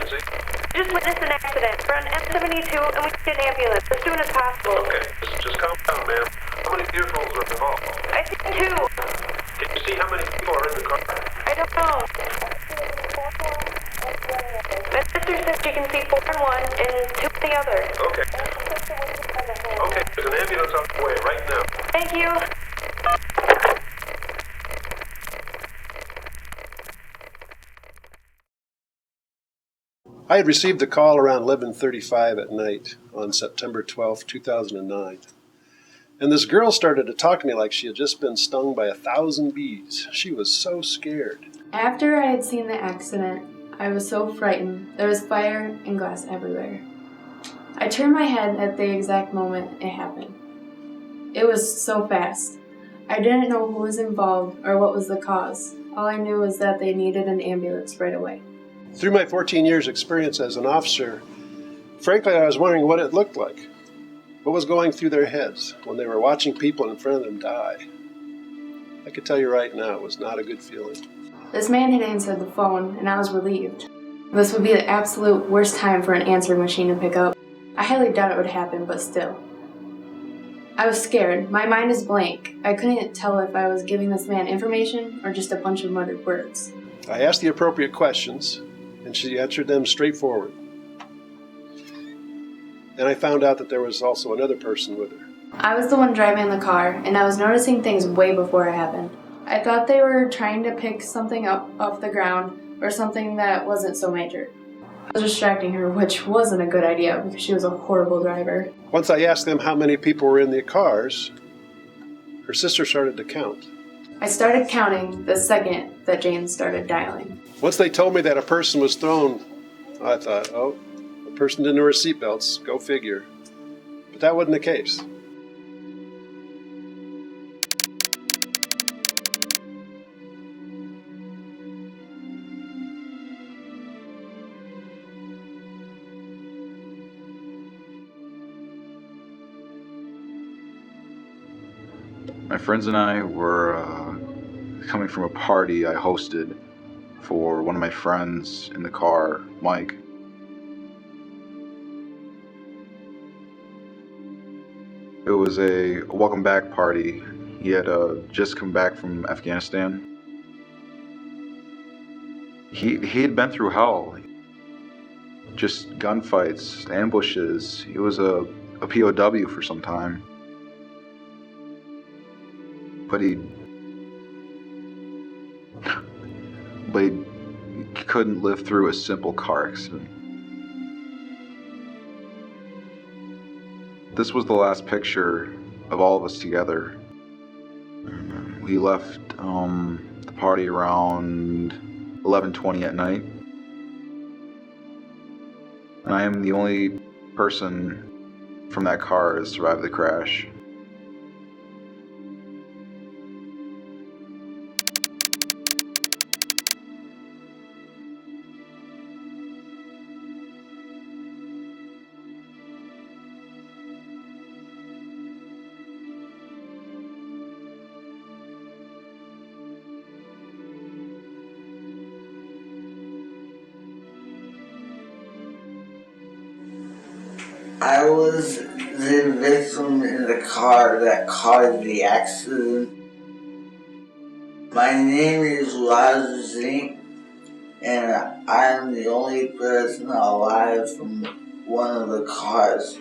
emergency? I just witnessed an accident. We're on M72 and we need an ambulance as soon as possible. Okay, just calm down, ma'am. How many vehicles are involved? I see two. Can you see how many people are in the car? I don't know. My sister says she can see 4 in one and 2 in the other. Okay. Okay, there's an ambulance on the way right now. Thank you. I had received a call around 11:35 at night on September 12, 2009. And this girl started to talk to me like she had just been stung by 1,000 bees. She was so scared. After I had seen the accident, I was so frightened. There was fire and glass everywhere. I turned my head at the exact moment it happened. It was so fast. I didn't know who was involved or what was the cause. All I knew was that they needed an ambulance right away. Through my 14 years experience as an officer, frankly, I was wondering what it looked like. What was going through their heads when they were watching people in front of them die? I could tell you right now, it was not a good feeling. This man had answered the phone, and I was relieved. This would be the absolute worst time for an answering machine to pick up. I highly doubt it would happen, but still. I was scared. My mind is blank. I couldn't tell if I was giving this man information or just a bunch of muttered words. I asked the appropriate questions, and she answered them straightforward. And I found out that there was also another person with her. I was the one driving the car, and I was noticing things way before it happened. I thought they were trying to pick something up off the ground or something that wasn't so major. I was distracting her, which wasn't a good idea because she was a horrible driver. Once I asked them how many people were in the cars, her sister started to count. I started counting the second that Jane started dialing. Once they told me that a person was thrown, I thought, oh, a person didn't wear seatbelts, go figure. But that wasn't the case. My friends and I were coming from a party I hosted for one of my friends in the car, Mike. It was a welcome back party. He had just come back from Afghanistan. He had been through hell. Just gunfights, ambushes. He was a POW for some time. But he couldn't live through a simple car accident. This was the last picture of all of us together. We left the party around 11:20 at night. And I am the only person from that car to survive the crash. I was the victim in the car that caused the accident. My name is Roger Zink, and I am the only person alive from one of the cars.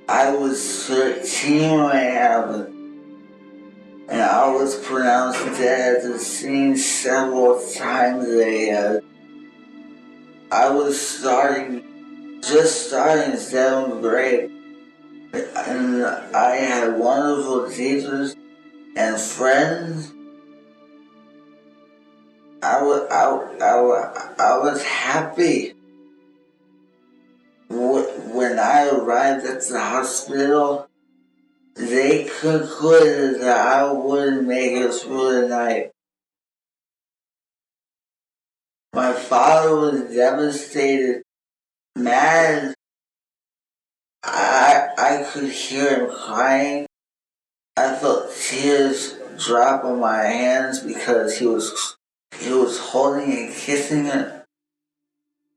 I was 13 when it happened, and I was pronounced dead at the scene several times. I was just starting 7th grade, and I had wonderful teachers and friends. I was happy. When I arrived at the hospital, they concluded that I wouldn't make it through the night. My father was devastated, mad. I could hear him crying. I felt tears drop on my hands because he was holding and kissing it.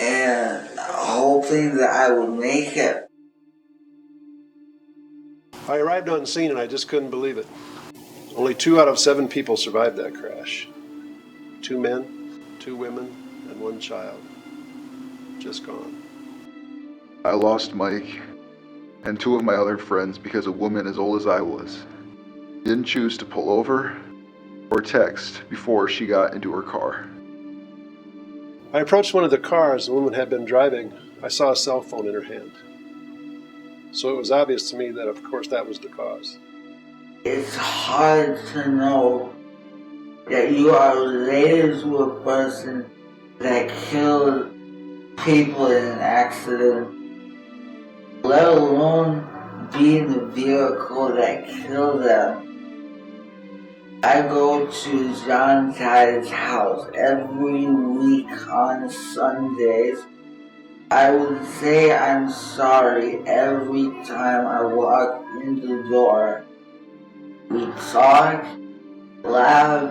and hoping that I would make it. I arrived on scene and I just couldn't believe it. Only 2 out of 7 people survived that crash. 2 men, 2 women, and 1 child. Just gone. I lost Mike and 2 of my other friends because a woman as old as I was didn't choose to pull over or text before she got into her car. I approached one of the cars the woman had been driving. I saw a cell phone in her hand. So it was obvious to me that, of course, that was the cause. It's hard to know that you are related to a person that killed people in an accident, let alone be in the vehicle that killed them. I go to John Ty's house every week on Sundays. I would say I'm sorry every time I walk in the door. We talk, laugh,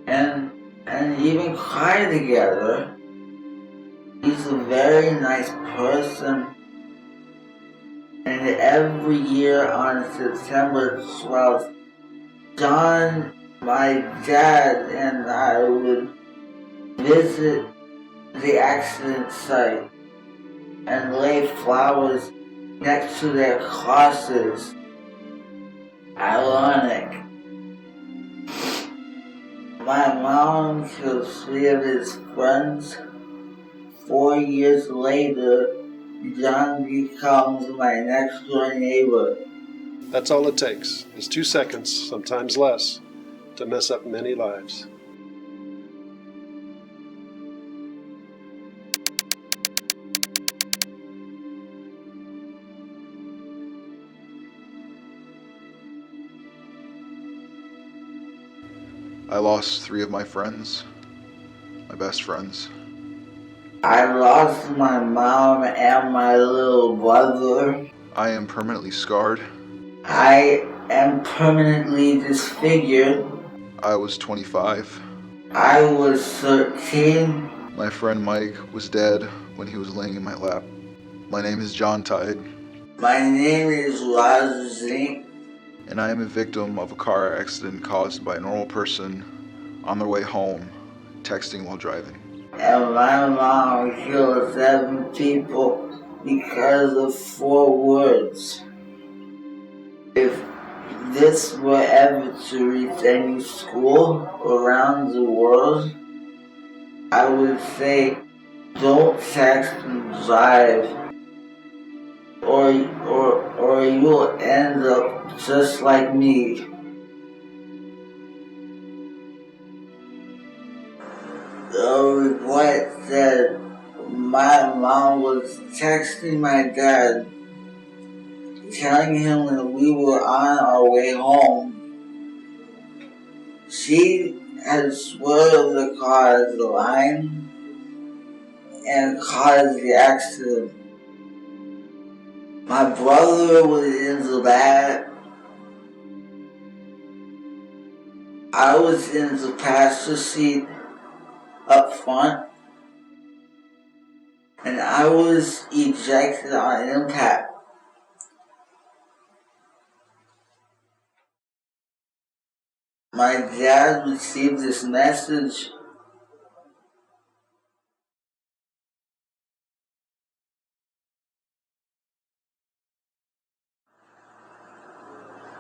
and even cry together. He's a very nice person. And every year on September 12th, John, my dad, and I would visit the accident site and lay flowers next to their crosses. Ironic. My mom killed 3 of his friends. 4 years later, John becomes my next door neighbor. That's all it takes, is 2 seconds, sometimes less, to mess up many lives. I lost 3 of my friends, my best friends. I lost my mom and my little brother. I am permanently scarred. I am permanently disfigured. I was 25. I was 13. My friend Mike was dead when he was laying in my lap. My name is John Tide. My name is Zink. And I am a victim of a car accident caused by a normal person on their way home, texting while driving. And my mom killed 7 people because of 4 words. If this were ever to reach any school around the world, I would say don't text and drive, or you'll end up just like me. The regret that my mom was texting my dad, telling him that we were on our way home. She had swerved the car's line and caused the accident. My brother was in the back. I was in the passenger seat up front, and I was ejected on impact. My dad received this message.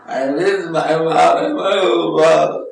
I miss my mom and my little brother.